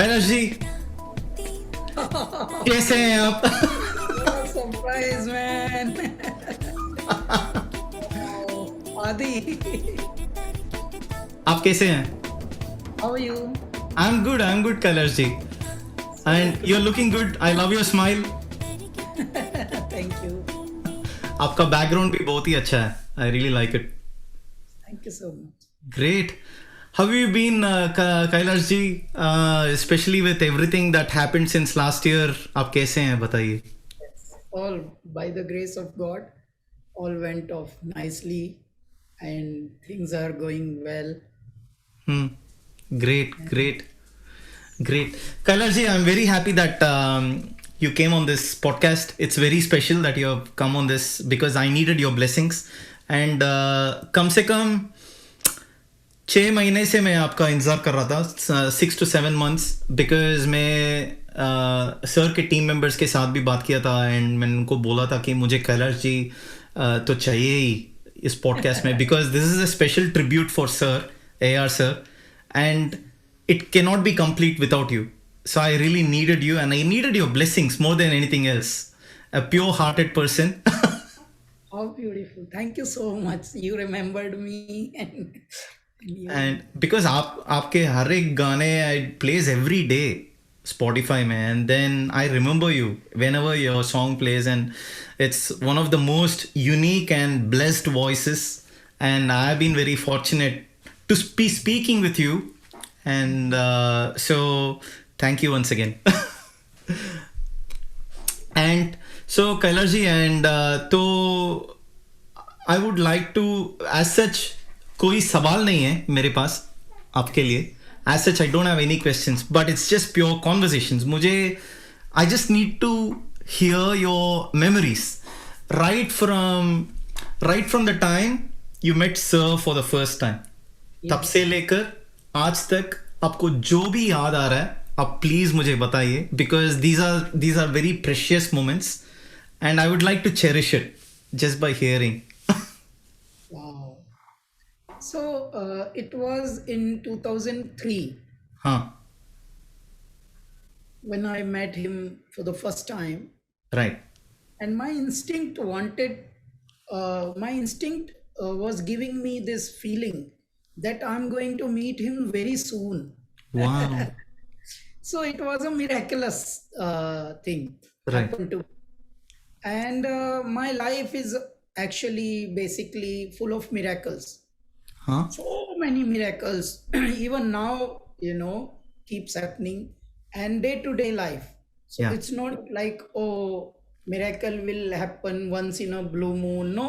कैलाश जी कैसे हैं आप? What a surprise, man. Wow. Adi, आप कैसे हैं? how are you? I'm good Kailash ji. And you're looking good. I love your smile. Thank you. आपका बैकग्राउंड भी बहुत ही अच्छा है. I really like it. Thank you so much. Great. How have you been, Kailash ji? Especially with everything that happened since last year. आप कैसे हैं बताइए? All by the grace of God, all went off nicely and things are going well. Great. Kailash ji, I'm very happy that you came on this podcast. It's very special that you have come on this because I needed your blessings. And कम से कम 6 महीने से मैं आपका इंतज़ार कर रहा था, 6 to 7 months, because मैं सर के टीम मेंबर्स के साथ भी बात किया था एंड मैंने उनको बोला था कि मुझे कैलाश जी तो चाहिए ही इस पॉडकास्ट में, because this is a special tribute for sir, AR sir, and it cannot be complete without you. So I really needed you and I needed your blessings more than anything else. A pure-hearted person. How beautiful. Thank you so much. You remembered me And because आपके हर एक गाने I plays every day Spotify में, and then I remember you whenever your song plays, and it's one of the most unique and blessed voices, and I have been very fortunate to be speaking with you. And so thank you once again. And so Kailash ji, and तो I would like to, as such कोई सवाल नहीं है मेरे पास आपके लिए, as such I don't have any questions, but it's just pure conversations. मुझे I just need to hear your memories right from the time you met sir for the first time. तब से लेकर आज तक आपको जो भी याद आ रहा है आप प्लीज मुझे बताइए, because these are very precious moments and I would like to cherish it just by hearing. Wow. So it was in 2003 हाँ, when I met him for the first time, right. and my instinct was giving me this feeling that I'm going to meet him very soon. Wow. So it was a miraculous thing Right. happened to me. And my life is actually basically full of miracles. Huh? So many miracles. Even now, keeps happening, and day-to-day life. So Yeah. it's not like, oh, miracle will happen once in a blue moon. No.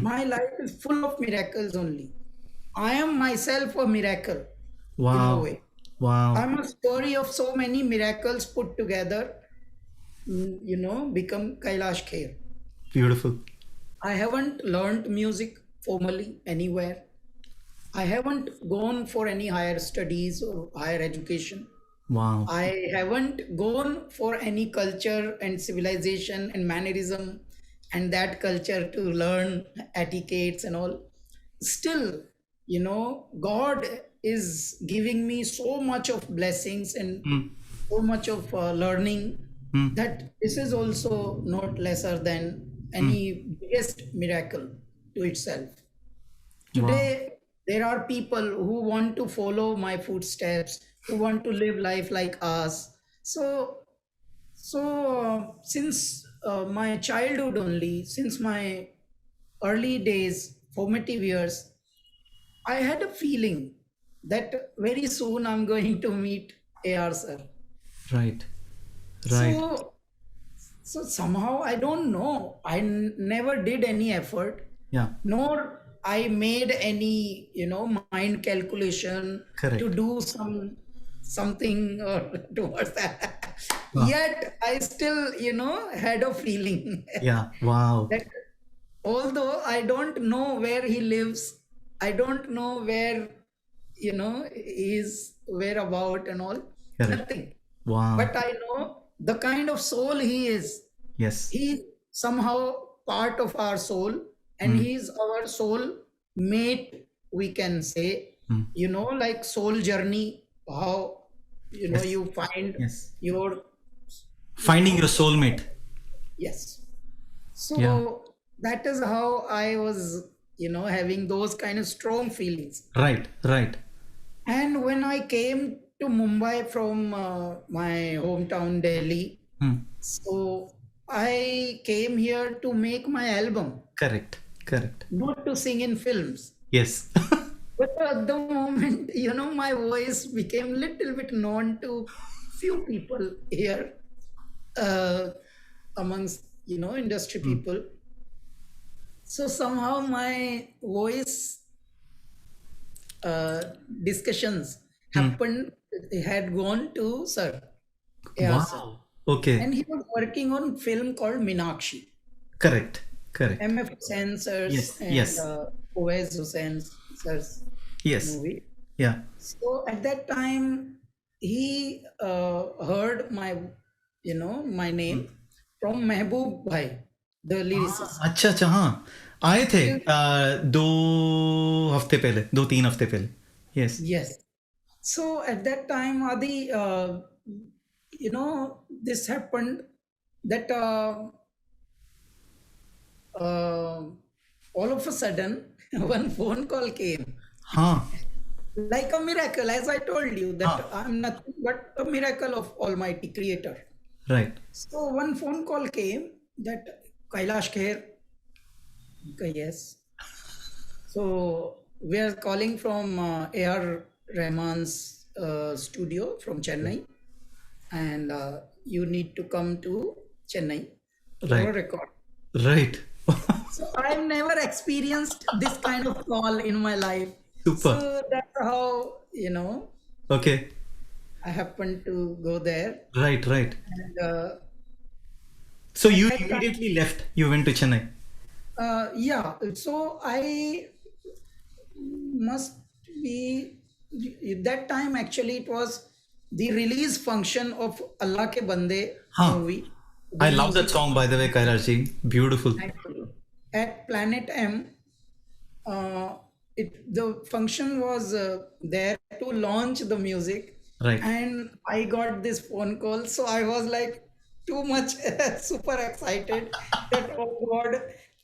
My life is full of miracles only. I am myself a miracle in a Wow. way. Wow. I'm a story of so many miracles put together, become Kailash Kher. Beautiful. I haven't learned music formally anywhere. I haven't gone for any higher studies or higher education. Wow. I haven't gone for any culture and civilization and mannerism and that culture to learn etiquettes and all. Still, God is giving me so much of blessings and so much of learning that this is also not lesser than any biggest miracle to itself. Today, there are people who want to follow my footsteps, who want to live life like us. So since my childhood only, since my early days, formative years, I had a feeling that very soon I'm going to meet AR sir. Right. So somehow I don't know. I never did any effort, Yeah. nor I made any mind calculation Correct. to do something or towards that. Yet I still had a feeling Yeah. Wow. that although I don't know where he lives, I don't know where he's whereabout and all, Correct. nothing, Wow. but I know the kind of soul he is. Yes. He's somehow part of our soul, and he's our soul mate, we can say. Like soul journey, how Yes. you find Yes. your, Finding your soulmate. yes. Yeah. So that is how I was, having those kind of strong feelings. Right. Right. And when I came to Mumbai from my hometown Delhi, Hmm. so I came here to make my album, Correct. Correct. not to sing in films. Yes. But at the moment, my voice became little bit known to few people here, uh, amongst, industry Hmm. people. So somehow my voice uh, discussions Hmm. happened, had gone to Sir, AR Sir. Wow. Okay. And he was working on film called Meenaxi, Correct. Correct. MF Hussain Sir's Yes. and Yes. Swades Hussain Sir's Yes. movie. Yeah. So at that time, he heard my Hmm. name from Mehboob Bhai, the हाँ, lyricist. अच्छा अच्छा हाँ आए थे Because, 2 हफ्ते पहले 2-3 हफ्ते पहले. Yes. yes. So at that time, Adi, this happened that uh, all of a sudden, one phone call came. हाँ. Like a miracle, as I told you, that हाँ. I'm nothing but a miracle of Almighty Creator. Right. So one phone call came that Kailash Kher, yes. So we are calling from A.R. Rahman's studio from Chennai, and you need to come to Chennai for a Right. record. Right. So I've never experienced this kind of call in my life. Super. So that's how, Okay. I happened to go there. Right. Right. And So at you that time, immediately left. You went to Chennai. yeah, so I must be, at that time actually it was the release function of Allah Ke Bande हाँ. movie, the I love that music song, by the way, Kailash ji. Beautiful. at Planet M. uh, the function was there to launch the music, Right. and I got this phone call, so I was like too much super excited that, oh god,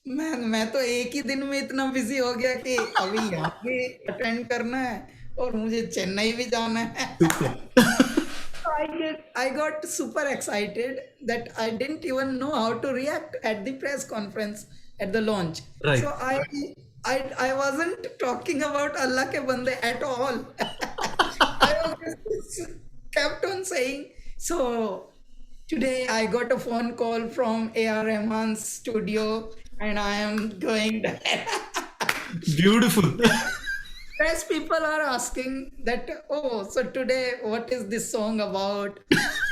मैं तो एक ही दिन में इतना busy हो गया कि अभी यहाँ भी अटेंड करना है और मुझे चेन्नई भी जाना है. Super. I got super excited that I didn't even know how to react at the press conference at the launch. Right. So I wasn't talking about Allah ke bande at all. I was just kept on saying. So today I got a phone call from A.R. Rahman's studio, and I am going there. Beautiful. Press people are asking that, oh, so today what is this song about?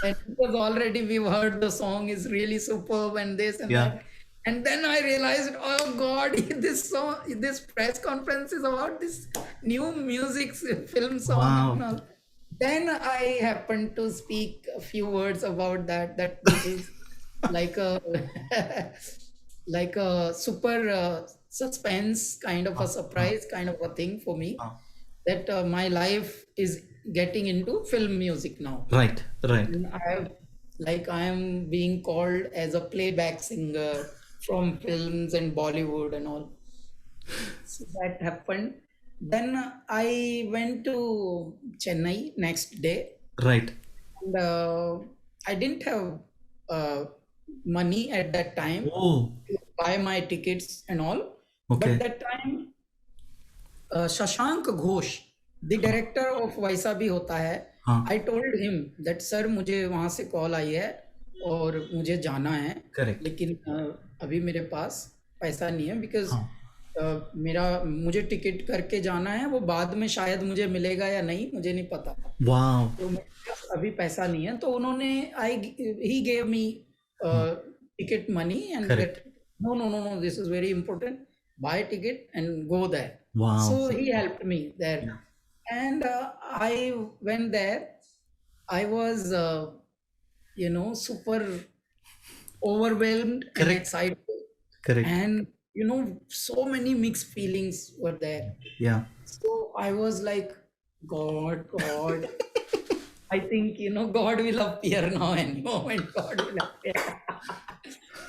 And because already we've heard the song is really superb and this and Yeah. that. And then I realized, oh God, this press conference is about this new music film song and Wow. all. Then I happened to speak a few words about that this is like a like a super suspense kind of a surprise kind of a thing for me, Ah. that my life is getting into film music now. Right. Right. And I am being called as a playback singer from films and Bollywood and all. So that happened. Then I went to Chennai next day, Right. and I didn't have uh, money at that time Oh. to buy my tickets and all. But Okay. that time, Shashank Ghosh, the director of वैसा भी होता है, हाँ. I told him that sir मुझे वहाँ से call आई है और मुझे जाना है, Correct. लेकिन अभी मेरे पास पैसा नहीं है, बिकॉज हाँ. मुझे टिकट करके जाना है, वो बाद में शायद मुझे मिलेगा या नहीं मुझे नहीं पता, Wow. तो मेरे पास अभी पैसा नहीं है. तो उन्होंने he gave me ticket money and Correct. that no, this is very important, buy a ticket and go there. Wow. So he helped me there. Yeah. And I went there. I was super overwhelmed and Correct. excited, Correct. and so many mixed feelings were there. Yeah. So I was like, God, I think, God will appear now, any moment, God will appear.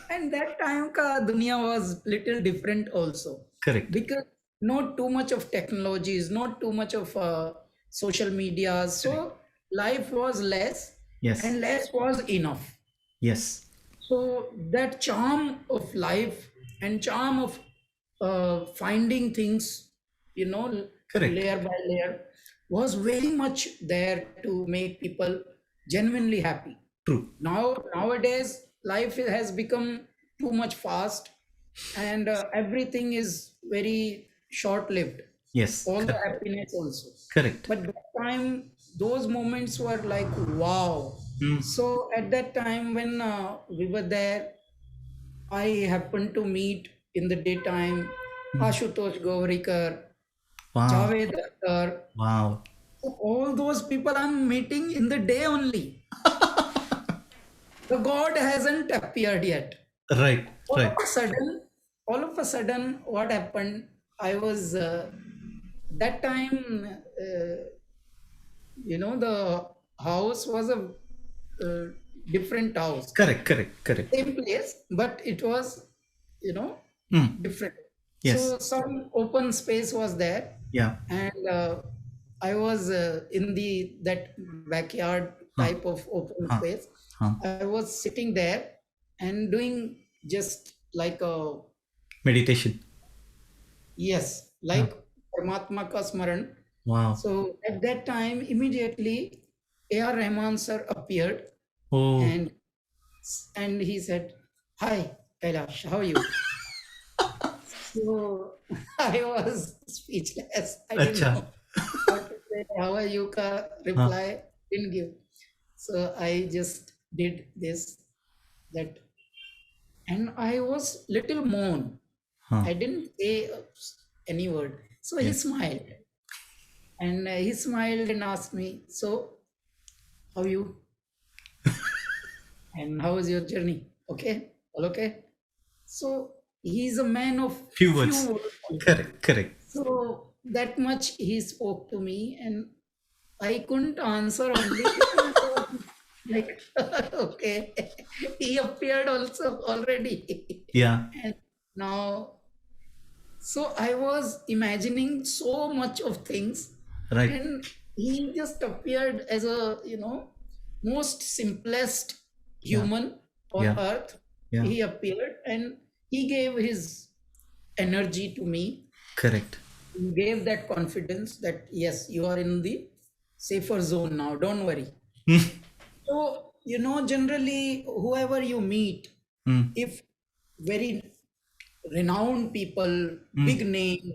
And that time, dunya was little different also. Correct. Because not too much of technologies, not too much of social media. Correct. So life was less, Yes. and less was enough. Yes. So that charm of life and charm of finding things, Correct. layer by layer, was very much there to make people genuinely happy. True. Nowadays, life has become too much fast, and everything is very short lived, Yes. all the Correct. happiness also. Correct. But that time, those moments were like wow. Mm. So at that time when we were there, I happened to meet in the daytime Mm. Ashutosh Govarikar, Wow. Javed Akhtar. Wow. So all those people I'm meeting in the day only. The God hasn't appeared yet. Right. all of Right. a sudden all of a sudden, what happened, I was that time, the house was a uh, different house, Correct. Correct. Correct. same place, but it was, you know Mm. different. Yes. So some open space was there, Yeah. and I was in the that backyard Huh. type of open Huh. space. Huh. I was sitting there and doing just like a, Meditation. yes, Huh. like Paramatma ka Smaran. Wow. So at that time, immediately A.R. Rahman sir appeared, Oh. and he said, "Hi, Kailash, how are you?" So I was speechless. I didn't Acha. know what to say. How are you? Ka Huh. reply didn't give. So I just did this, that, and I was little moan. Huh. I didn't say any word. So he Yeah. smiled, and he smiled and asked me, "So, how are you? And how was your journey? Okay, all okay?" So he's a man of Few few words. words also. Correct. Correct. So that much he spoke to me, and I couldn't answer only. Like, okay, he appeared also already. Yeah. And now, so I was imagining so much of things, Right. and he just appeared as a, most simplest Yeah. human on Yeah. earth. Yeah. He appeared and he gave his energy to me. Correct. He gave that confidence that yes, you are in the safer zone now. Don't worry. Mm. So, generally, whoever you meet, Mm. if very renowned people, big Mm. name,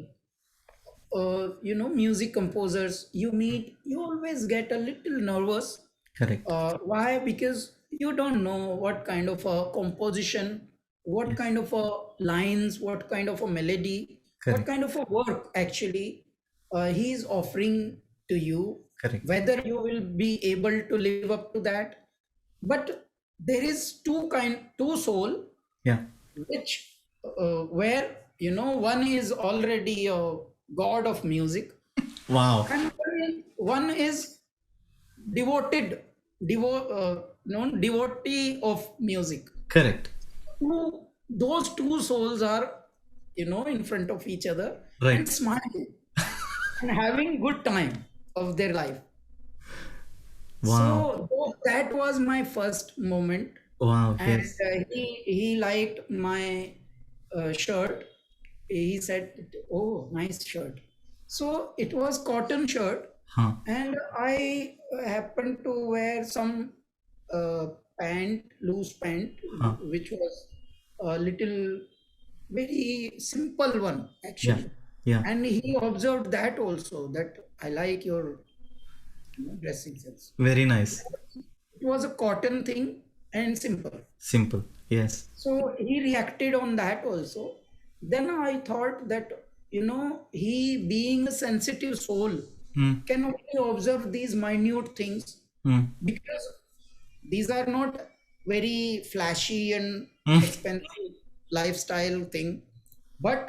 music composers you meet, you always get a little nervous. Correct. Why? Because you don't know what kind of a composition, what Yes. kind of a lines, what kind of a melody, what Correct. kind of a work actually he is offering to you, Correct. whether you will be able to live up to that. But there is two soul, Yeah. which where one is already a god of music, Wow. and one is devoted devotee of music. Correct. Those two souls are in front of each other and Right. smiling and having good time of their life. Wow. So that was my first moment, Wow. and Yes. he liked my shirt. He said, "Oh, nice shirt." So it was cotton shirt, Huh. and I happened to wear some uh, loose pant, Huh. which was a little very simple one Yeah. actually. Yeah. And he observed that also, that I like your dressing sense. Very nice. It was a cotton thing and simple. Simple. Yes. So he reacted on that also. Then I thought that, he being a sensitive soul Mm. can only observe these minute things, Mm. because these are not very flashy and Mm. expensive lifestyle thing, but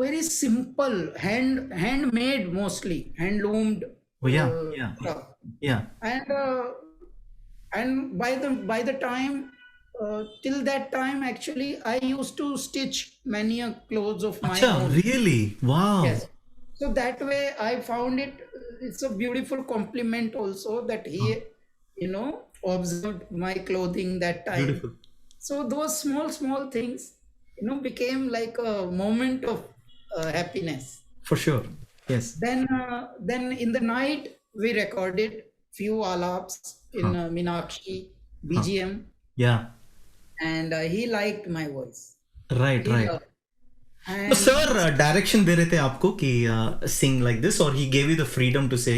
very simple, handmade, mostly hand loomed Oh yeah. Yeah. stuff. Yeah. And by the time till that time, actually, I used to stitch many a clothes of my Acha, own. really? Wow. Yes. So that way I found it's a beautiful compliment also that Huh. he observed my clothing that time. Beautiful. So those small things became like a moment of happiness. For sure. Yes. Then in the night we recorded few alaps in Huh. Meenaxi Huh. BGM, Yeah. and he liked my voice. Right, He right. loved, तो and sir direction दे रहे थे आपको कि sing like this और he gave you the freedom to say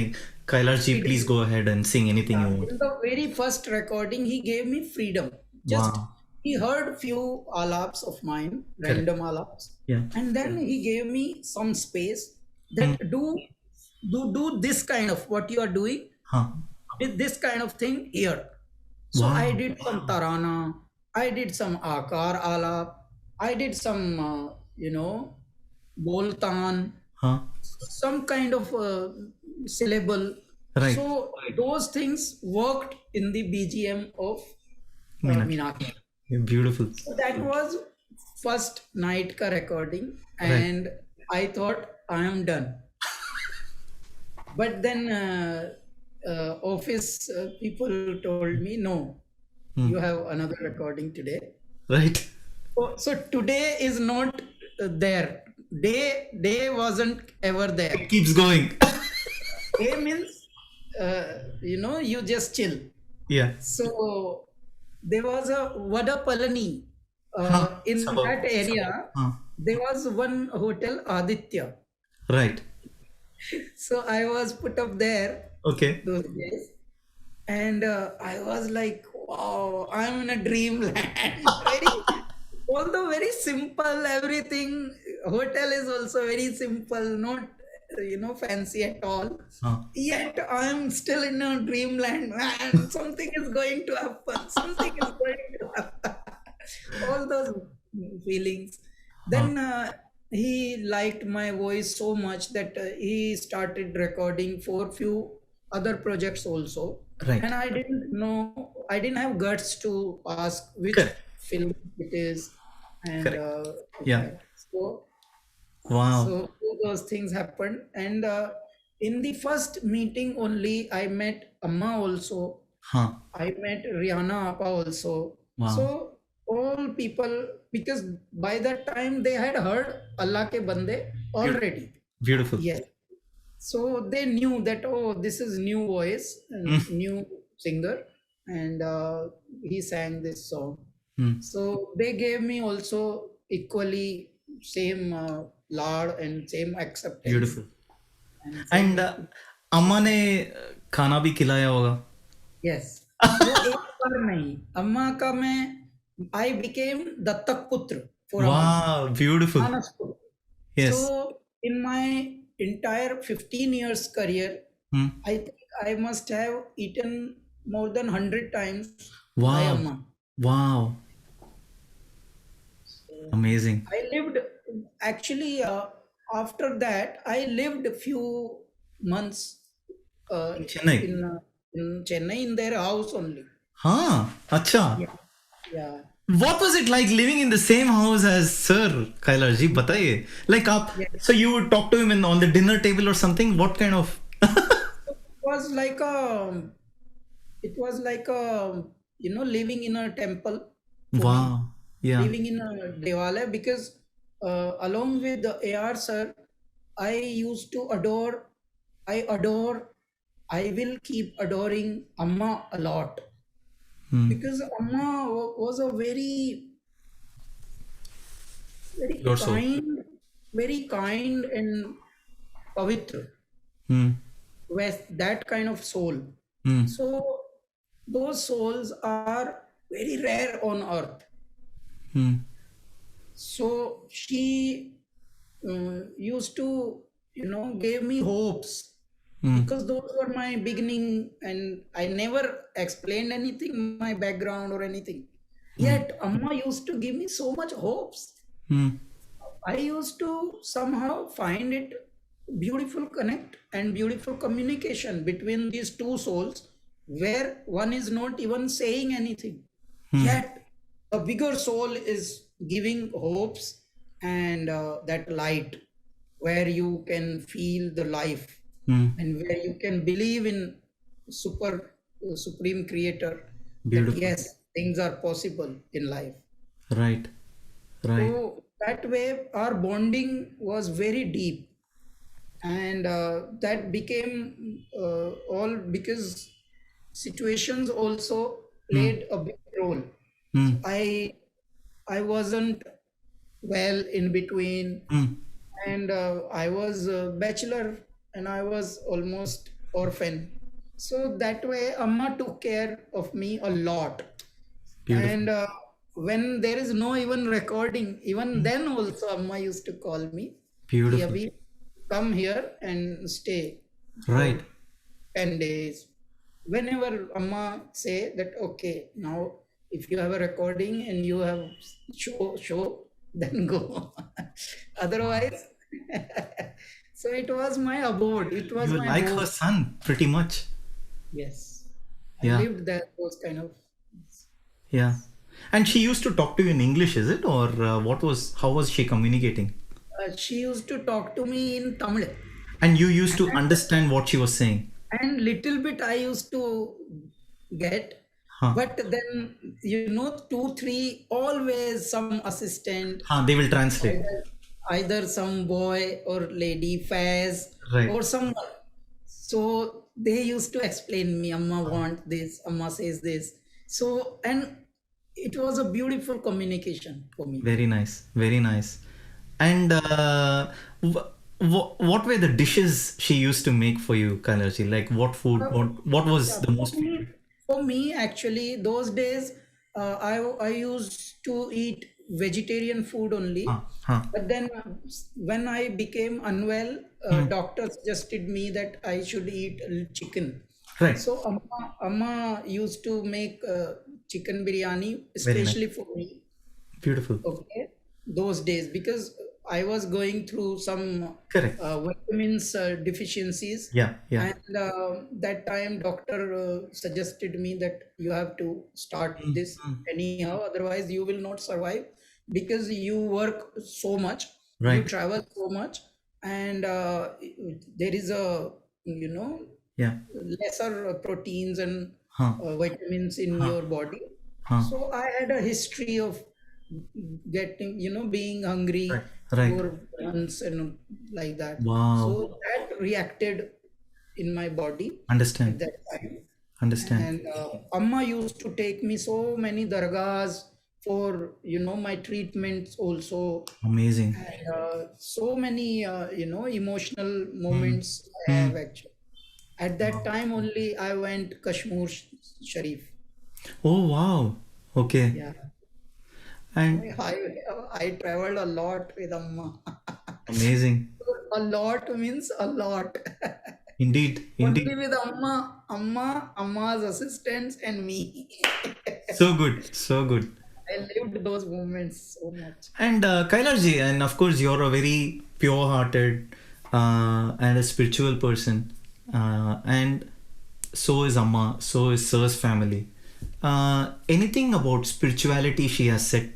Kailash ji freedom. Please go ahead and sing anything you want In the very first recording, he gave me freedom. Just वाह he heard few alaps of mine, correct random alaps, या and then he gave me some space that do this kind of what you are doing हाँ with this kind of thing here. So I वाह did some tarana, I did some akar alap, I did some boltan, हाँ some kind of syllable. Right So those things worked in the BGM of Meenakshi Meenakshi. Beautiful So that was first night ka recording, right and I thought I am done. But then office people told me, no, you have another recording today. Right So today is not there. Day wasn't ever there. It keeps going Day means you just chill. या So there was a Vada Palani. हाँ In सब that area, हाँ there was one hotel Aditya. Right So I was put up there okay those days, and I was like, wow, I'm in a dreamland. Although very simple, everything. Hotel is also very simple, not fancy at all. हाँ Yet I am still in a dreamland, man. Something is going to happen. Something is going to happen. All those feelings. हाँ Then he liked my voice so much that he started recording for few other projects also. Right And I didn't have guts to ask which correct film it is. And correct या so wow so all those things happened, and in the first meeting only, I met Amma also. हाँ I met Rihanna Appa also. Wow So all people, because by that time they had heard Allah ke Bande already. Beautiful Yes. So they knew that, oh, this is new voice and new singer, and he sang this song. So they gave me also equally same laud and same acceptance ब्यूटीफul and same. And अम्मा ने खाना भी खिलाया होगा Yes. वो एक बार नहीं, अम्मा का मैं I became दत्तक पुत्र for Amma. वाह beautiful Honestly. Yes So in my entire 15 years career, I think I must have eaten more than 100 times by वाह Amma. वाह amazing I lived actually after that. I lived a few months Chennai in Chennai in their house only. हाँ अच्छा Yeah. What was it like living in the same house as Sir Kailash ji? बताइए. Like आप, Yes. so you would talk to him on the dinner table or something? What kind of? It was like living in a temple for me, Wow. Yeah. living in a Devalaya, because along with the AR sir, I used to adore, I will keep adoring Amma a lot, because Amma was a very, very Your soul. kind and pavitra, Hmm. with that kind of soul. So those souls are very rare on earth. Hmm. So she used to, gave me hopes, because those were my beginning, and I never explained anything, my background or anything. Yet Amma used to give me so much hopes. Hmm. I used to somehow find it beautiful connect and beautiful communication between these two souls, where one is not even saying anything, Hmm. yet a bigger soul is giving hopes and that light, where you can feel the life Hmm. and where you can believe in super supreme creator, that Beautiful. yes, things are possible in life. Right. Right. So that way our bonding was very deep, and that became all because situations also Hmm. played a big role. Hmm. So I wasn't well in between, Hmm. and I was a bachelor, and I was almost orphan. So that way Amma took care of me a lot. Beautiful. And when there is no even recording, even Hmm. then also Amma used to call me, ki Beautiful. abhi come here and stay for Right. 10 days. Whenever Amma say that, okay, now if you have a recording and you have show, then go. Otherwise, so it was my abode, it was You my like her home. son pretty much. Yes, I Yeah. lived there, those kind of. Yeah. And she used to talk to you in English, is it? Or how was she communicating? She used to talk to me in Tamil, And you used to and understand what she was saying. little bit I used to get, Huh. but then, 2 3 always some assistant, Huh. They will translate. either, some boy or lady Faz Right. or someone. So they used to explain me, Amma want this, Amma says this. So, and it was a beautiful communication for me. Very nice. Very nice. And what were the dishes she used to make for you, Kailashi? Like what food? Uh, What was yeah, the most favorite? for me, actually, those days, I used to eat vegetarian food Huh. only. Huh. But then, when I became unwell, Hmm. doctor suggested me that I should eat chicken. Right. So Amma used to make chicken biryani Very nice. especially for me. Beautiful. Okay, those days, because I was going through some Correct. vitamins deficiencies, Yeah. Yeah. and that time doctor suggested me that you have to start Hmm. this Hmm. anyhow, otherwise you will not survive, because you work so much, you Right. travel so much, and there is a, you know Yeah. lesser proteins and Huh. vitamins in Huh. your body. Huh. So I had a history of getting, being hungry Right. Right. for months and like that. Wow. So that reacted in my body at Understand. that time. Understand. And Amma used to take me so many dargahs for, my treatments also. Amazing. And so many, emotional Hmm. moments I Hmm. have actually. At that time only I went Kashmir Sharif. Oh wow. Okay. Yeah. And I traveled a lot with Amma. amazing. A lot means a lot. Indeed. Only Indeed. with Amma's assistants, and me. So good. So good. I lived those moments so much. And Kailash and of course, you're a very pure-hearted and a spiritual person, and so is Amma, so is Sir's family. Anything about spirituality she has said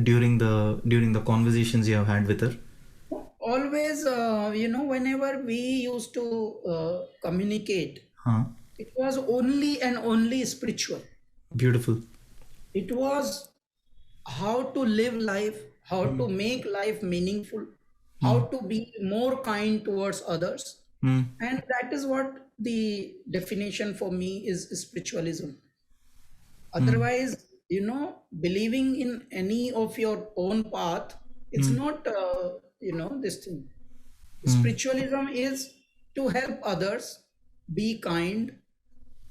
during the conversations you have had with her? Always, whenever we used to communicate, Huh? it was only and only spiritual. Beautiful. It was how to live life, how to make life meaningful, how Hmm. to be more kind towards others. Hmm. And that is what the definition for me is spiritualism. Hmm. Otherwise, believing in any of your own path, it's Hmm. not, this thing. Hmm. Spiritualism is to help others, be kind,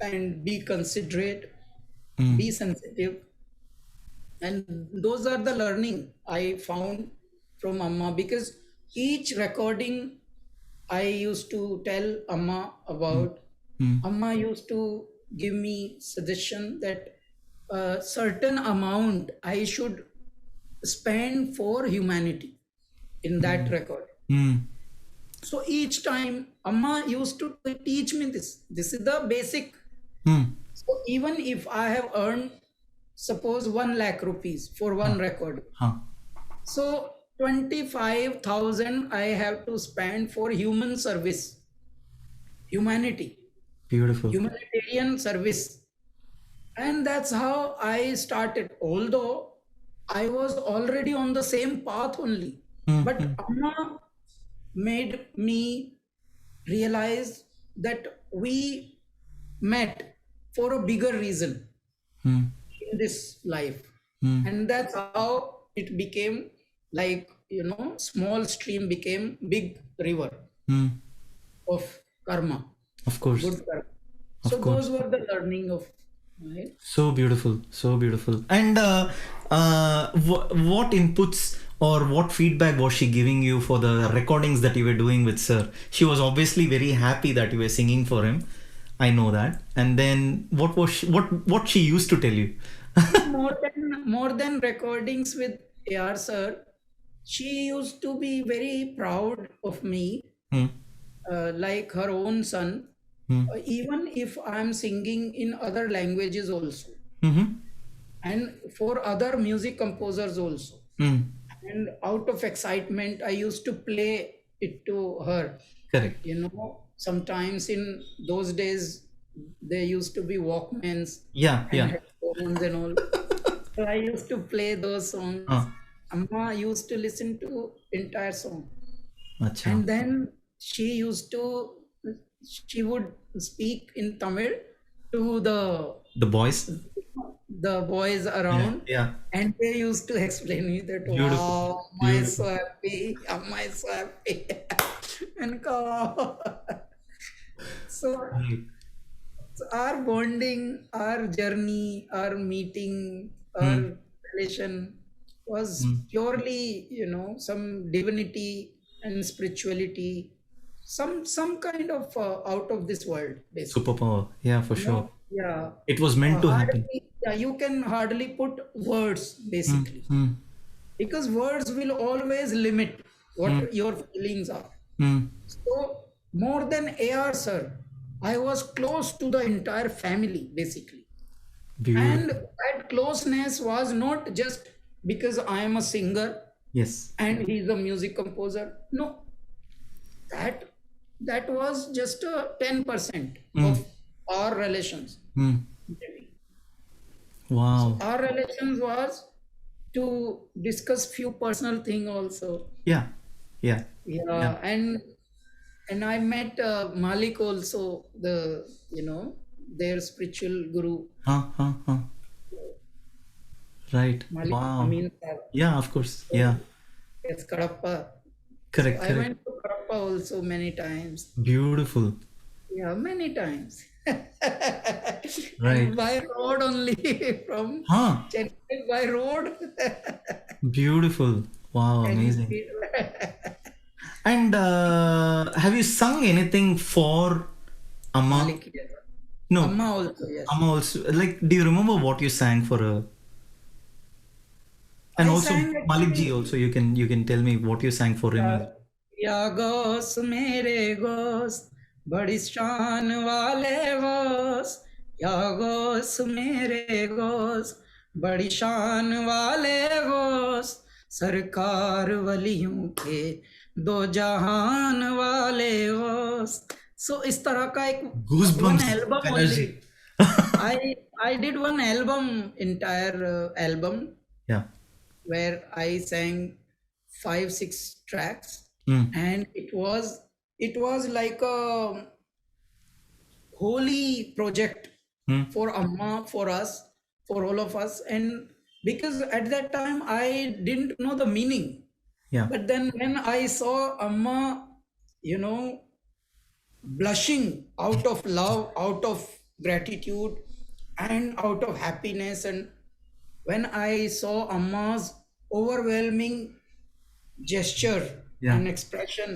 and be considerate, Hmm. be sensitive. And those are the learning I found from Amma, because each recording I used to tell Amma Hmm. about. Hmm. Amma used to give me suggestion that a certain amount I should spend for humanity in that record. Hmm. So each time Amma used to teach me this. This is the basic. Hmm. So even if I have earned, suppose 1 lakh rupees for Huh. one record, Huh. so 25,000 I have to spend for human service, humanity, Beautiful. humanitarian service. And that's how I started. Although I was already on the same path only. Hmm. Hmm. But Amma made me realize that we met for a bigger reason Hmm. in this life. Hmm. And that's how it became like, small stream became big river Hmm. of karma, Of course. good karma. So Of those course. were the learning of, right? So beautiful, so beautiful. And what inputs or what feedback was she giving you for the recordings that you were doing with Sir? She was obviously very happy that you were singing for him. I know that. And then what she used to tell you? More than recordings with AR sir, she used to be very proud of me, Hmm. like her own son. Hmm. Even if I'm singing in other languages also, Mm-hmm. and for other music composers also. Hmm. And out of excitement, I used to play it to her. Correct. Sometimes in those days, there used to be Walkmans Yeah, and yeah. headphones and all. So I used to play those songs. Huh. Amma used to listen to entire song. Acha. And then she would speak in Tamil to The boys? the boys Yeah, around, yeah. and they used to explain me that, Beautiful. wow, Amma is Beautiful. so happy, Amma is so happy. And so, Right. so our bonding, our journey, our meeting, Hmm. our relation was Hmm. purely, some divinity and spirituality, some kind of out of this world, basically. Superpower. Yeah, for sure. Yeah. It was meant to happen. Yeah, you can hardly put words, Hmm. basically, Hmm. because words will always limit Hmm. what your feelings are. Hmm. So, more than AR, sir, I was close to the entire family, basically. And Beautiful. that closeness was not just because I am a singer Yes. and he's a music composer. No, that that was just a 10% Hmm. of our relations. Hmm. So Wow. our relations was to discuss few personal thing also. Yeah. Yeah. Yeah. Yeah, and I met Malik also, their spiritual guru, Huh. Huh. Huh. Right. Malik Wow. Amin Sahib. Yeah. Of course. So, Yeah. yes, Kadapa. So Correct. I Correct. went to Kadapa also many times. Beautiful. Yeah, many times. Right. And by road only from Huh. Chennai by road. Beautiful. Wow. Any Amazing. speed. And have you sung anything for Amma? Malik, yes. No. Amma also, yes. Amma also. Like, do you remember what you sang for her? And I also sang Malik ji. actually. Also, you can tell me what you sang for him. या गौस मेरे गौस बड़ी शान वाले गौस या गौस मेरे गौस बड़ी शान वाले गौस सरकार वलियों के दो जहान वाले गौस. सो इस तरह का एक one Goosebumps. Album Kailash only. ji. I did one album, entire album, Yeah. where I sang 5-6 tracks, Hmm. and it was like a holy project Hmm. for Amma, for us, for all of us. And because at that time I didn't know the meaning, Yeah. but then when I saw Amma, you know, blushing out of love, out of gratitude, and out of happiness, and when I saw Amma's overwhelming gesture Yeah. and expression,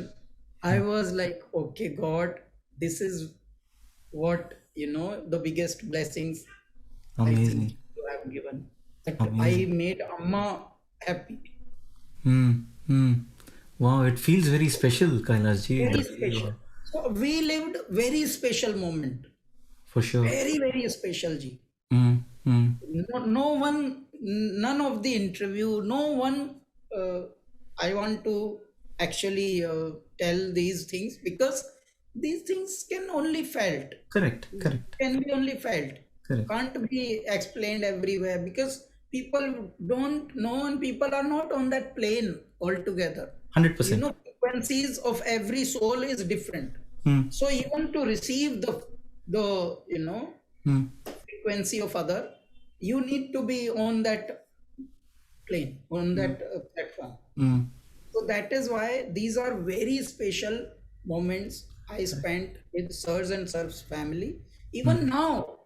I was like, okay, God, this is what, the biggest blessings I think Amazing. you have given. That I Amazing. made Amma happy. Hmm. Hmm. Wow, it feels very special, Kailash ji, Very the way you special. are. So we lived very special moment. For sure. Very, very special, Ji. Mm, mm, No one, none of the interview, no one, uh, I want to actually tell these things because these things can only felt, correct, correct, can be only felt, correct. can't be explained everywhere because people don't know and people are not on that plane altogether. You 100%. know, frequencies of every soul is different. Mm, So even to receive the mm, frequency of other, you need to be on that plane, on mm, that platform. mm. So that is why these are very special moments I Correct. spent with sirs and sirs family. Even Mm, now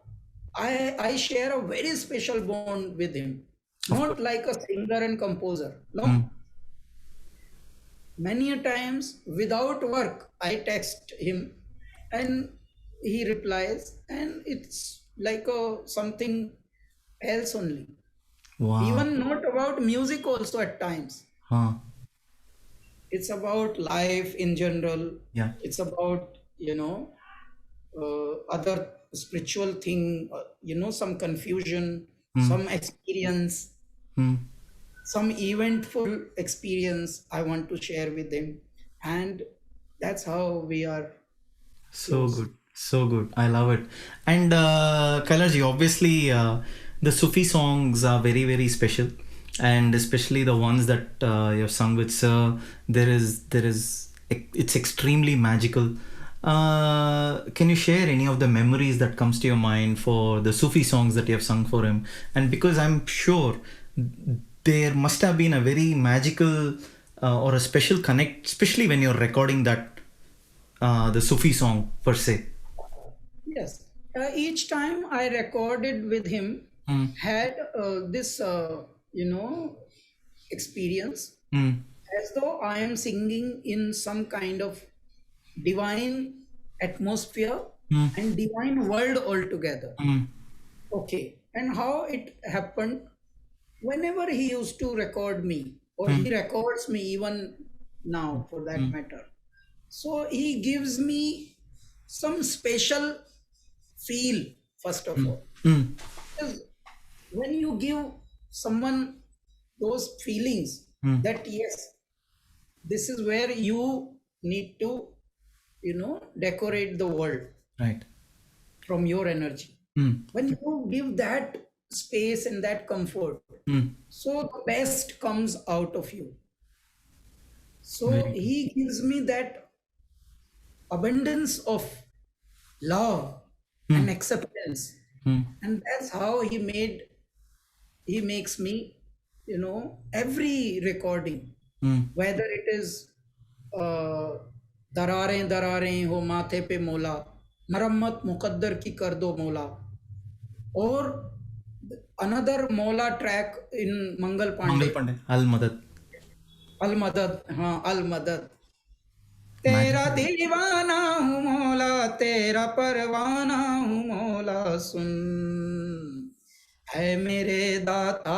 I share a very special bond with him, of not course. like a singer and composer, no. Mm, Many a times without work, I text him and he replies, and it's like a something else only. wow. Even not about music, also at times. Huh. It's about life in general. Yeah. It's about, other spiritual thing, some confusion, Mm, some experience, mm. some eventful experience I want to share with them. And that's how we are So close. good. So good. I love it. And Kailash ji, obviously, the Sufi songs are very, very special. And especially the ones that you've sung with Sir, it's extremely magical. Can you share any of the memories that comes to your mind for the Sufi songs that you have sung for him? And because I'm sure there must have been a very magical or a special connect, especially when you're recording that the Sufi song per se. Yes. Each time I recorded with him, Mm, had this, experience mm, as though I am singing in some kind of divine atmosphere mm, and divine world altogether. mm, Okay. And how it happened, whenever he used to record me, or he mm, records me even now for that mm, matter, so he gives me some special feel, first of mm, all. mm, Because when you give someone those feelings mm. that yes, this is where you need to, decorate the world Right. from your energy. Mm, When you give that space and that comfort, mm. so the best comes out of you. So Very good. he gives me that abundance of love and Mm, acceptance. mm, And that's how he makes me, every recording, mm. whether it is uh, दरारें दरारें हो माथे पे मोला, मरम्मत मुकद्दर की कर दो मोला, और another Mola track in Mangal Mangal Pandey, Pandey, Al Madad. Al Madad, हाँ Al Madad. तेरा Magical. दीवाना हूँ मौला, तेरा परवाना हूँ मौला, सुन है मेरे दाता,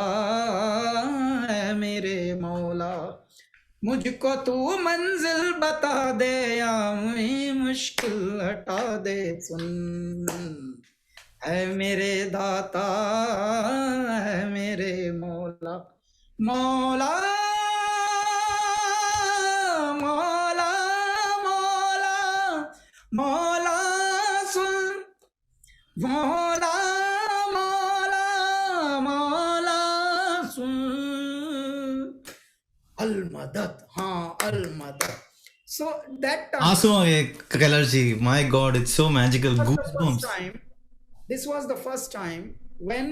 है मेरे मौला, मुझको तू मंजिल बता दे या हुई मुश्किल हटा दे, सुन है मेरे दाता, है मेरे मौला, मौला, मौला, मौला, मौला, सुन, मौला, मौला, मौला, सुन, अल मदद, हाँ अल मदद. So that time Also, Kailash ji, my God, it's so magical. was the first Goosebumps. time. This was the first time when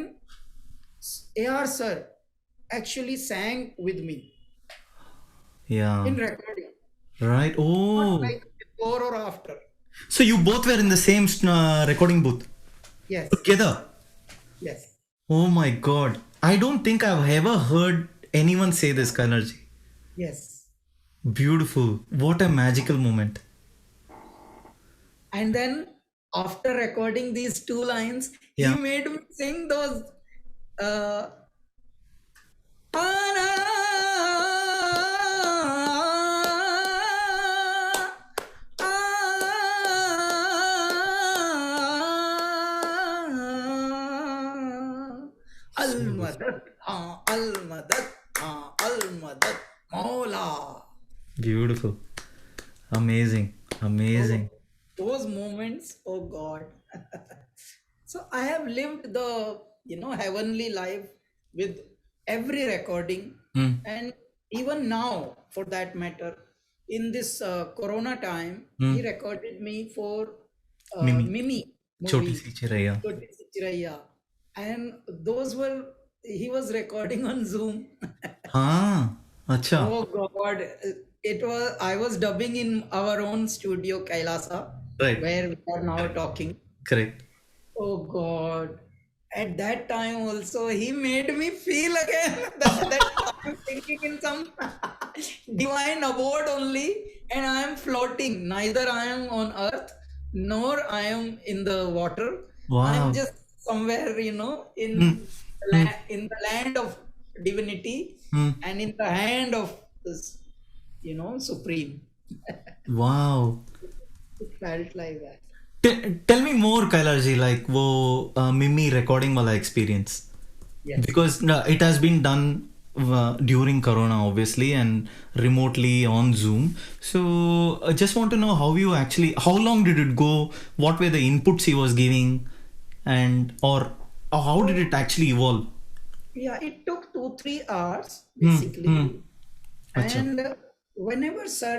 AR sir actually sang with me Yeah. in recording, Right. not Oh. like before or after. So you both were in the same recording booth Yes, together. yes, Oh my God. I don't think I've ever heard anyone say this, Kailash ji. yes. Beautiful. What a magical moment. And then after recording these two lines, he Yeah. made me sing those. Al Madad, Al Madad, Maula. Beautiful. Amazing. Oh, Amazing. those moments, oh God. So I have lived the, heavenly life with every recording, Mm. and even now, for that matter, in this Corona time, he Mm. recorded me for Mimi. Mimi Choti movie, si chiraiya. Choti Si Chiraiya, and those were he was recording on Zoom. हाँ. अच्छा. Oh God, it was I was dubbing in our own studio, Kailasa, Right. where we are now Correct. talking. Correct. Oh God. At that time also he made me feel again that I'm thinking in some divine abode only, and I am floating. Neither I am on earth nor I am in the water. I am Wow. just somewhere, Mm. Mm. in the land of divinity Mm. and in the hand of this, supreme. Wow. It felt like that. Tell me more, Kailash ji, like वो Mimi recording वाला experience. Yes. Because it has been done during Corona, obviously, and remotely on Zoom. So I just want to know how long did it go? What were the inputs he was giving, and or how did it actually evolve? Yeah, it took 2-3 hours Hmm. basically. Hmm. Acha. And whenever Sir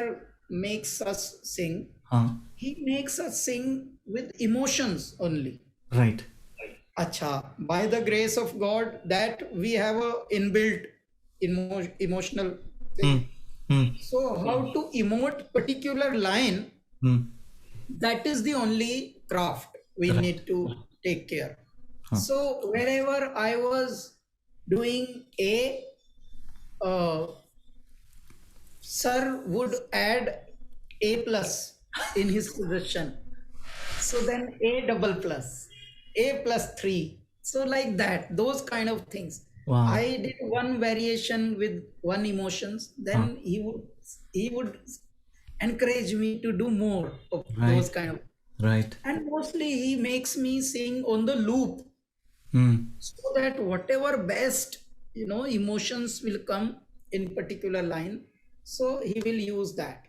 makes us sing, Huh. he makes us sing with emotions only. Right. Acha, by the grace of God, that we have a inbuilt emotional Hmm. thing. Hmm. So, how to emote particular line, Hmm. that is the only craft we Right. need to take care. Huh. So, wherever I was doing uh, Sir would add A plus in his suggestion. So then A double plus, A plus three. So like that, those kind of things. Wow. I did one variation with one emotions, Huh. then he would encourage me to do more of those Right. kind of, Right. and mostly he makes me sing on the loop Hmm. so that whatever best emotions will come in particular line, so he will use that.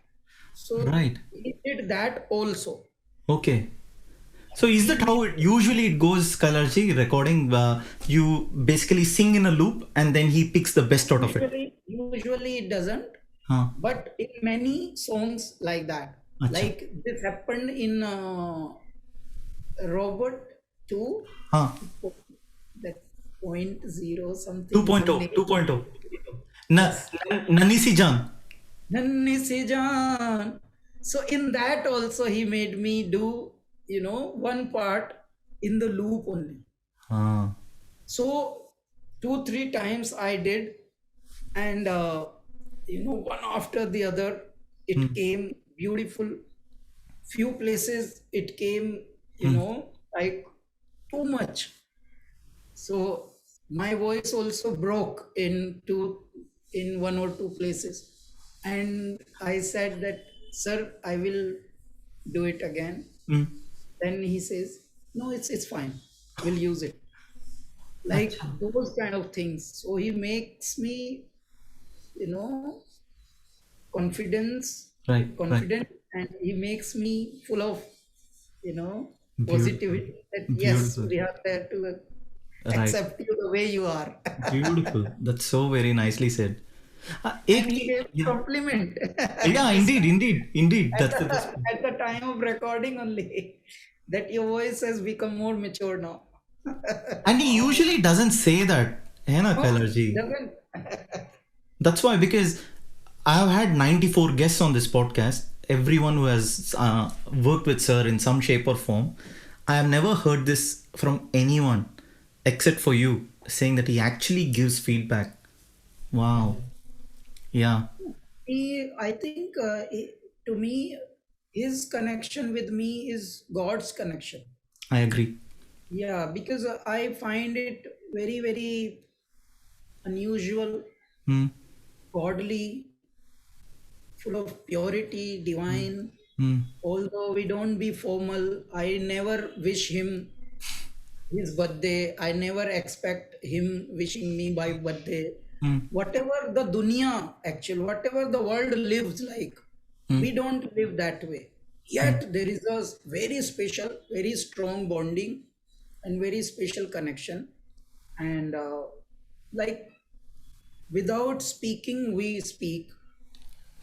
So Right. he did that also. Okay. So is that He how it usually it goes, Kalarji, recording? You basically sing in a loop and then he picks the best out of it. usually it doesn't, Huh. but in many songs like that, Acha. like this happened in Robot 2, Huh. that point zero something, some 2.0. name. 2.0. Na, Yes. Nani si Jaan. Nanni si jaan. So in that also he made me do, one part in the loop only. Huh. So 2-3 times I did, and one after the other, it Hmm. came beautiful. Few places it came, Hmm. like too much. So my voice also broke in one or two places, and I said that, sir, I will do it again. Hmm. Then he says, no, it's fine. We'll use it. Like Acha. those kind of things. So he makes me, you know, confidence, Right. Right. confident, and he makes me full of, Beautiful. positivity. That yes, Beautiful. we are there to Right. accept you the way you are. Beautiful. That's so very nicely said. And एक he चीज- gave yeah. compliment Yeah, this indeed, time, indeed, indeed. at That's the best. at the time of recording only, that your voice has become more mature now. And he usually doesn't say that, है ना, No, he Kailash. doesn't. That's why, because I've had 94 guests on this podcast, everyone who has worked with Sir in some shape or form. I have never heard this from anyone except for you, saying that he actually gives feedback. Wow. Yeah, I think to me, his connection with me is God's connection. I agree. Yeah, because I find it very, very unusual, Hmm. godly, full of purity, divine. Hmm. Although we don't be formal, I never wish him his birthday. I never expect him wishing me by birthday. Mm. whatever the dunya, actually, whatever the world lives like, we Mm. don't live that way. Mm. Yet there is a very special, very strong bonding and very special connection. And like without speaking, we speak.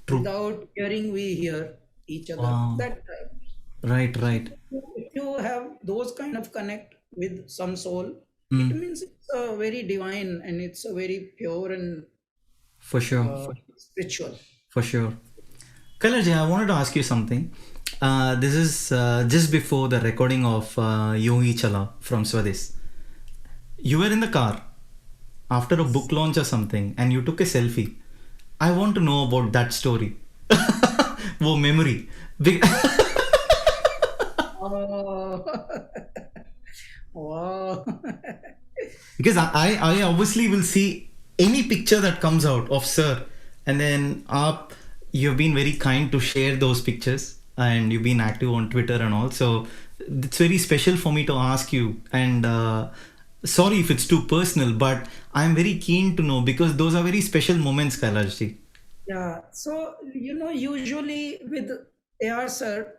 True. Without hearing, we hear each other. Wow. That time. Right, So right. if you have those kind of connect with some soul, it Mm. means it's a very divine and it's a very pure and For sure. spiritual. For sure. Kailash, I wanted to ask you something. This is just before the recording of Yogi Chala from Swades. You were in the car after a book launch or something and you took a selfie. I want to know about that story. Wo memory. Be- Oh, wow. because I obviously will see any picture that comes out of Sir, and then up you've been very kind to share those pictures and you've been active on Twitter and all. So it's very special for me to ask you. And sorry if it's too personal, but I'm very keen to know because those are very special moments, Kailash ji. Yeah. So, usually with AR sir,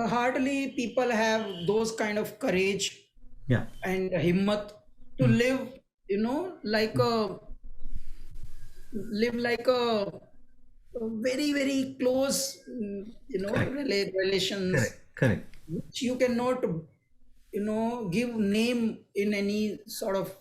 hardly people have those kind of courage Yeah. and himmat to Mm. live like a very very close Correct. relations, Correct. Correct. which you cannot give name in any sort of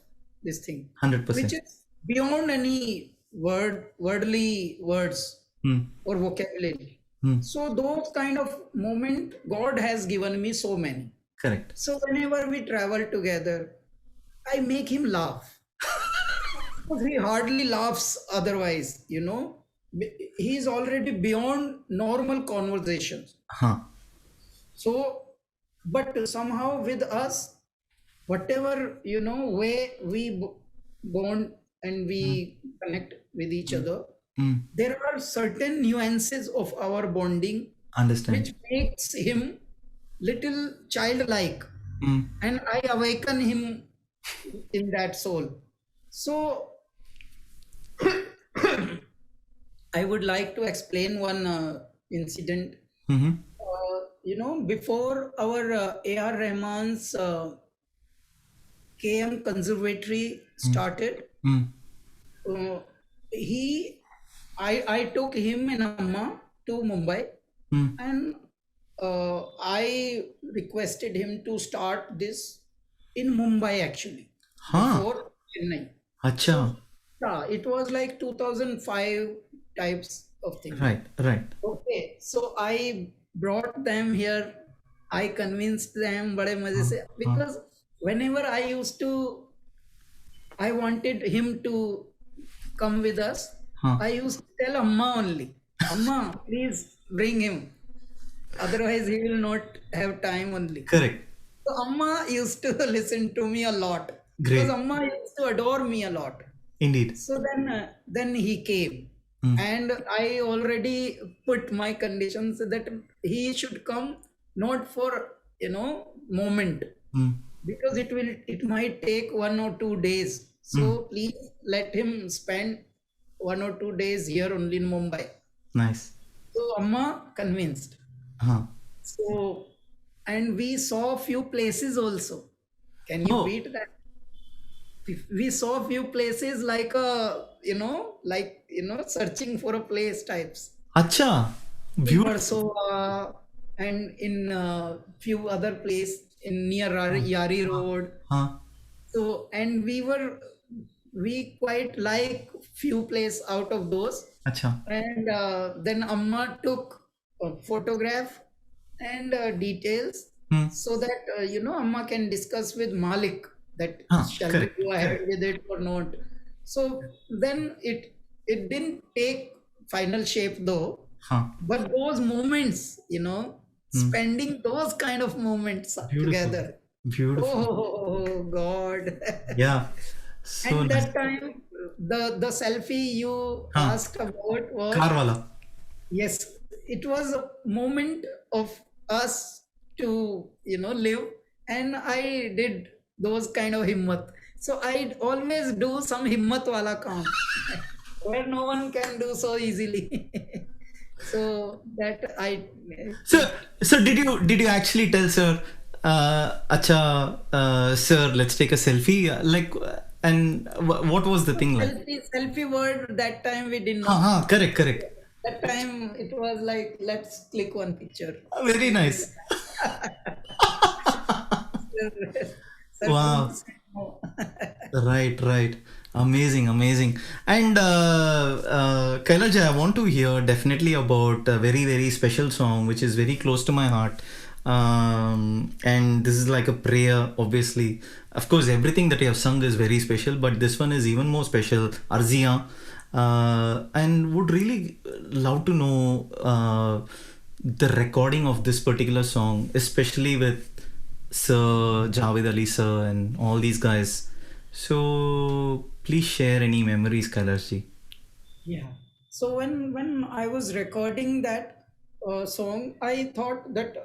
this thing, which 100%. is beyond any worldly words Mm. or vocabulary. Mm. So those kind of moment God has given me so many. Correct. So whenever we travel together, I make him laugh. Because he hardly laughs otherwise. He's already beyond normal conversations. Huh. So, but somehow with us, whatever, way we bond and Mm. we connect with each other, Mm. there are certain nuances of our bonding Understand. which makes him little childlike, Mm. and I awaken him in that soul. So I would like to explain one incident. Mm-hmm. Before our A.R. Rahman's KM Conservatory Mm. started, Mm. uh, he, I took him and Amma to Mumbai, Mm. and I requested him to start this in Mumbai actually Huh. before Chennai. So Acha. yeah, it was like 2005 types of thing. Right. Right. Okay, so I brought them here. I convinced them बड़े मजे Huh. से, Huh. because whenever I wanted him to come with us. Huh. I used to tell Amma only, Amma, please bring him. Otherwise, he will not have time only. Correct. So Amma used to listen to me a lot because Great. Amma used to adore me a lot. Indeed. So then he came, Mm. and I already put my conditions that he should come not for moment, Mm. because it might take 1 or 2 days. So Mm. please let him spend 1 or 2 days here only in Mumbai. Nice. So Amma convinced. Huh. So, and we saw few places also. Can you Oh. beat that? We saw few places like searching for a place types Acha. in Beautiful. Warsaw, and in few other place in near Yari Road. Huh. So, and we quite like few place out of those, Acha. and then Amma took a photograph and details, Hmm. so that Amma can discuss with Malik that Huh. shall Correct. we go ahead Correct. with it or not. So then it didn't take final shape though, Huh. but those moments, Hmm. spending those kind of moments Beautiful. together. Beautiful. Oh God. Yeah. So And nice. that time, the selfie you Huh. asked about was, Car wala. yes, it was a moment of us to live, and I did those kind of himmat. So I'd always do some himmat wala kaam where no one can do so easily. So that I So, keep. so did you actually tell sir, acha, sir, let's take a selfie? Like, and what was the thing like? Selfie word that time we didn't Ha know. ha, correct, correct. That time it was like, let's click one picture. Very nice. Sir couldn't Wow. say no. Right, right. Amazing, amazing. And Kailash, I want to hear definitely about a very, very special song which is very close to my heart. And this is like a prayer, obviously. Of course, everything that you have sung is very special, but this one is even more special. Arziyaan. And would really love to know the recording of this particular song, especially with Sir Javed Ali sir and all these guys. So please share any memories, Kailash ji. Yeah. So when I was recording that song, I thought that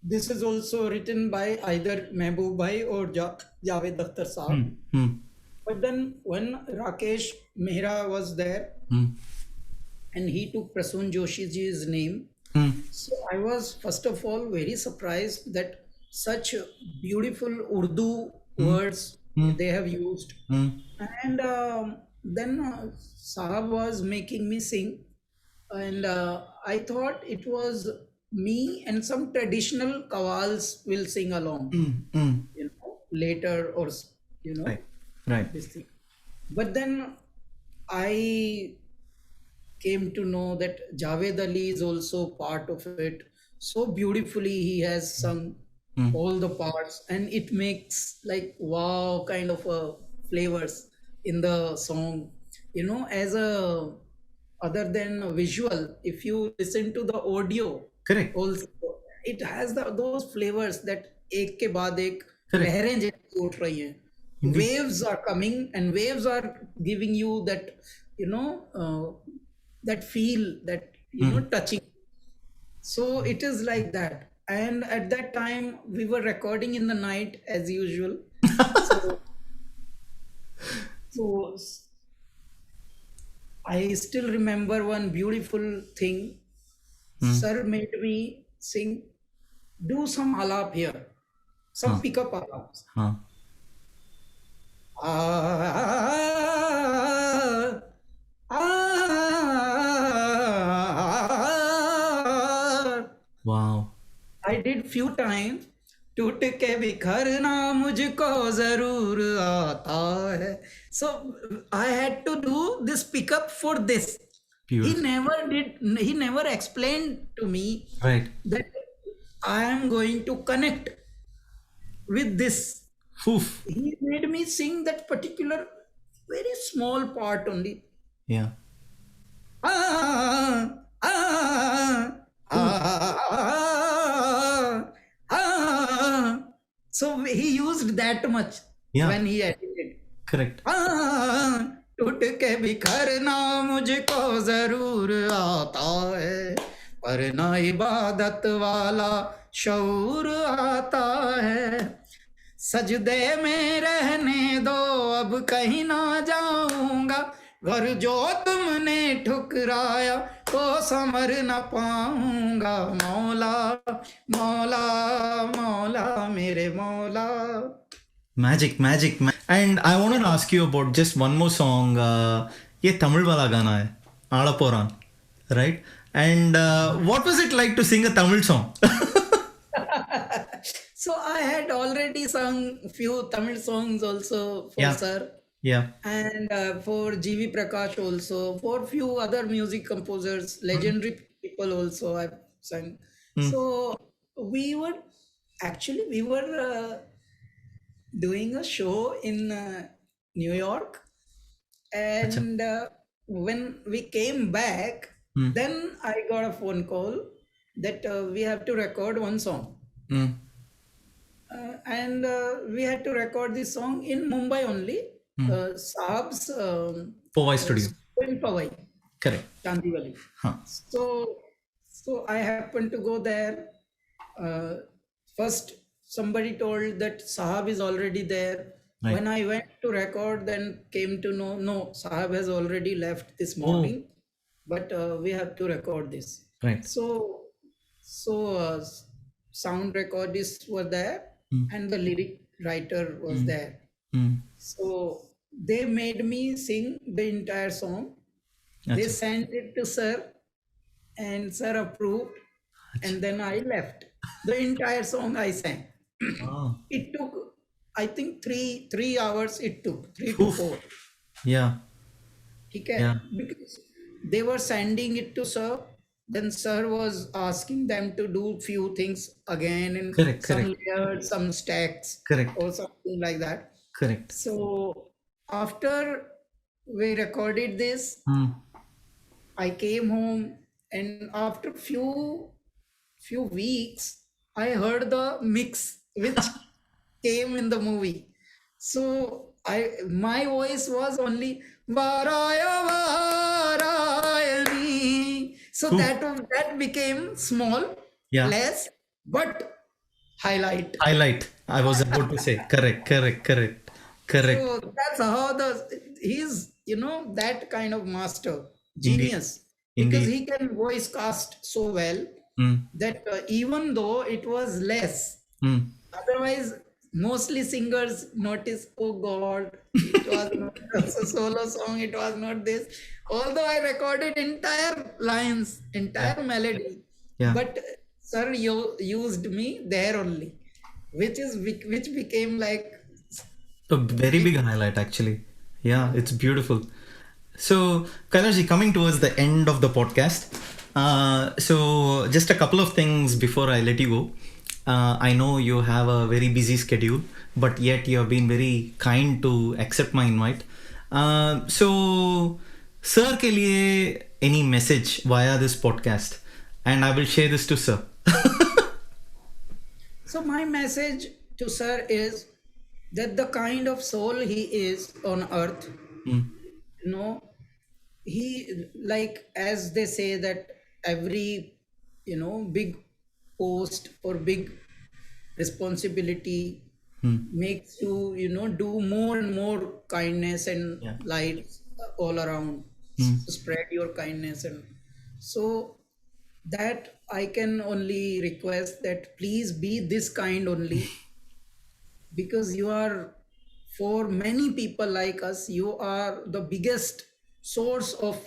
this is also written by either Mehboob Bhai or Javed Akhtar Saab. Hmm. Hmm. But then when Rakesh Mehra was there Hmm. and he took Prasoon Joshi ji's name, Hmm. so I was first of all very surprised that such beautiful Urdu Hmm. words Hmm. they have used. Hmm. And then Sahab was making me sing, and I thought it was me and some traditional kawals will sing along, Hmm. Hmm. later or Right. Right. this thing. But then I came to know that Javed Ali is also part of it. So beautifully he has sung Hmm. all the parts, and it makes like wow kind of flavors in the song. As a other than a visual, if you listen to the audio, Correct. also it has those flavors that एक के बाद एक Correct. लहरें जैसी उठ रही हैं. Indeed. Waves are coming and waves are giving you that you know uh, that feel that Hmm. touching. So it is like that. And at that time we were recording in the night as usual. So so I still remember one beautiful thing. Hmm. Sir made me sing, do some alap here, some Huh. pickup alaps. Huh. Ah, ah, Wow. I did few times. टूट के बिखरना मुझको जरूर आता है. So I had to do this pickup for this. Beautiful. He never explained to me Right. that I am going to connect with this. Oof. He made me sing that particular very small part only. Yeah. Ah, ah, Ooh. ah, ah. So he used that much Yeah. when he edited. Correct. टूट के बिखरना मुझको जरूर आता है, पर ना इबादत वाला शऊर आता है. सजदे में रहने दो अब कहीं ना जाऊंगा, घर जो तुमने ठुकराया वो समर न पाऊंगा. मौला मौला मौला मेरे मौला. Magic, magic, and I wanted to ask you about just one more song. ये तमिल वाला गाना है, Aalaporaan, right? And what was it like to sing a Tamil song? So I had already sung few Tamil songs also for Yeah. Sir, Yeah. and for G.V. Prakash also, for few other music composers, legendary people also I've sung. Hmm. So we were doing a show in New York, Acha. and when we came back, Hmm. then I got a phone call that we have to record one song. Hmm. And we had to record this song in Mumbai only. Hmm. Saab's Powai Studio. in Powai, Correct. Chandivali. Huh. So I happened to go there. First, somebody told that Sahab is already there. Right. When I went to record, then came to know, no, Sahab has already left this Oh, morning, but we have to record this. right. So, so sound recordists were there, Mm, and the lyric writer was mm, there. mm. So they made me sing the entire song. They Acha. sent it to sir, and sir approved, Acha. and then I left. The entire song I sang. Oh. It took, I think, three hours. It took 3 to 4. Oof. Yeah. Okay, Yeah. because they were sending it to sir. Then sir was asking them to do few things again in Correct. some Correct. layers, some stacks, Correct. or something like that. Correct. So after we recorded this, Mm. I came home, and after few weeks, I heard the mix which came in the movie. So my voice was only Varaya Varayani. So Oof. that became small, Yeah. less, but highlight. Highlight. I was about to say. Correct. Correct. Correct. Correct. So that's how he's that kind of master, Indeed. genius, because Indeed. he can voice cast so well Mm. that even though it was less, Mm. otherwise mostly singers notice, oh God, it was not a solo song, it was not this. Although I recorded entire lines, Yeah. entire melody, Yeah. but sir used me there only, which became like A very big highlight, actually. Yeah, it's beautiful. So, Kailash, coming towards the end of the podcast. So, just a couple of things before I let you go. I know you have a very busy schedule, but yet you have been very kind to accept my invite. So, sir के लिए any message via this podcast, and I will share this to sir. So my message to sir is that the kind of soul he is on earth, Mm, you know, he, like as they say that every big post or big responsibility mm, makes you do more and more kindness and yeah. light all around, Mm, spread your kindness. And so that I can only request that please be this kind only, because you are, for many people like us, you are the biggest source of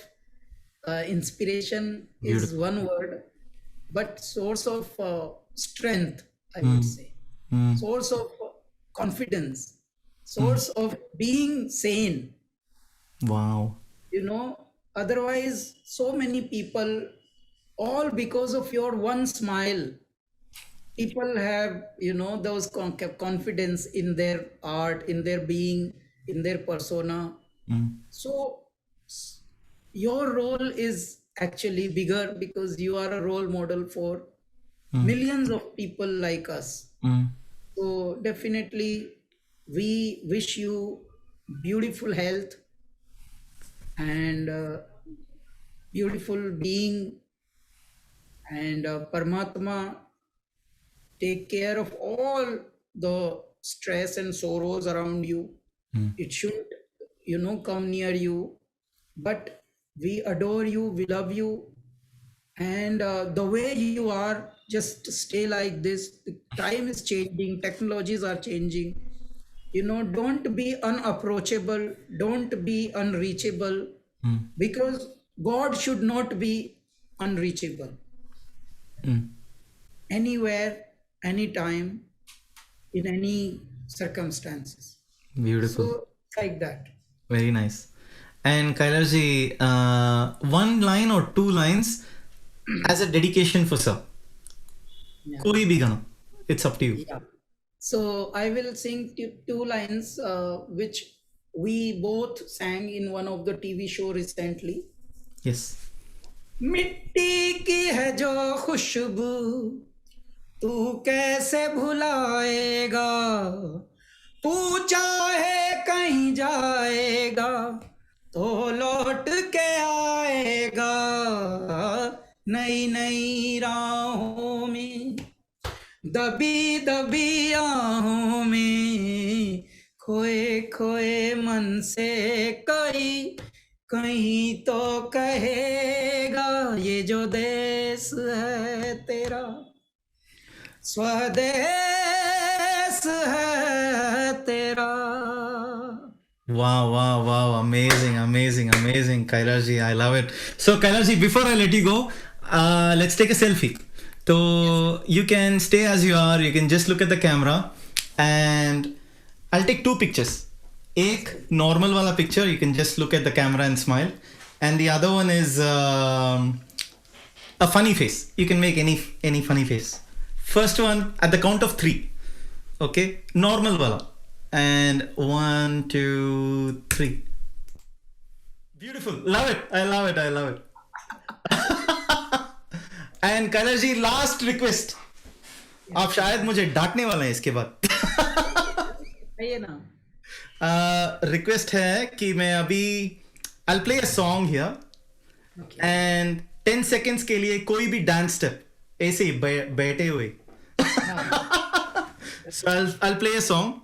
inspiration is beautiful. one word, but source of strength, I would Mm, say, mm, source of confidence, mm. source of being sane. Wow. you know Otherwise, so many people, all because of your one smile, people have those confidence in their art, in their being, in their persona. Mm, So your role is actually bigger, because you are a role model for mm, millions of people like us. mm. So definitely we wish you beautiful health and beautiful being, and Paramatma take care of all the stress and sorrows around you. Mm. It should come near you, but we adore you, we love you, and the way you are, just stay like this. The time is changing, technologies are changing. Don't be unapproachable, don't be unreachable, Mm, because God should not be unreachable mm. anywhere, anytime, in any circumstances. Beautiful. So, like that. Very nice. And Kailash, one line or two lines as a dedication for sir. Yeah. कोई भी गाना. It's up to you. Yeah. So, I will sing two lines which we both sang in one of the TV show recently. Yes. मिट्टी की है जो खुशबू, तू कैसे भुलाएगा, तू चाहे कहीं जाएगा तो लौट के आएगा, नई नई राहों में, दबी दबी आहों में खोए खोए मन से कोई कहीं तो कहेगा ये जो देश है तेरा स्वदेश है तेरा. Wow, wow, wow. Amazing, amazing, amazing. Kailashji, I love it. So, Kailashji, before I let you go, let's take a selfie. So, you can stay as you are. You can just look at the camera. And I'll take two pictures. Ek normal wala picture. You can just look at the camera and smile. And the other one is a funny face. You can make any funny face. First one, at the count of three. Okay? Normal wala. And 1, 2, 3. Beautiful. Love it. I love it. I love it. And Kailash ji, last request. आप शायद मुझे डांटने वाले हैं इसके बाद. ये ना request है कि मैं अभी I'll play a song here. Okay. And 10 seconds के लिए कोई भी dance step ऐसे ही बैठे हुए. So I'll play a song.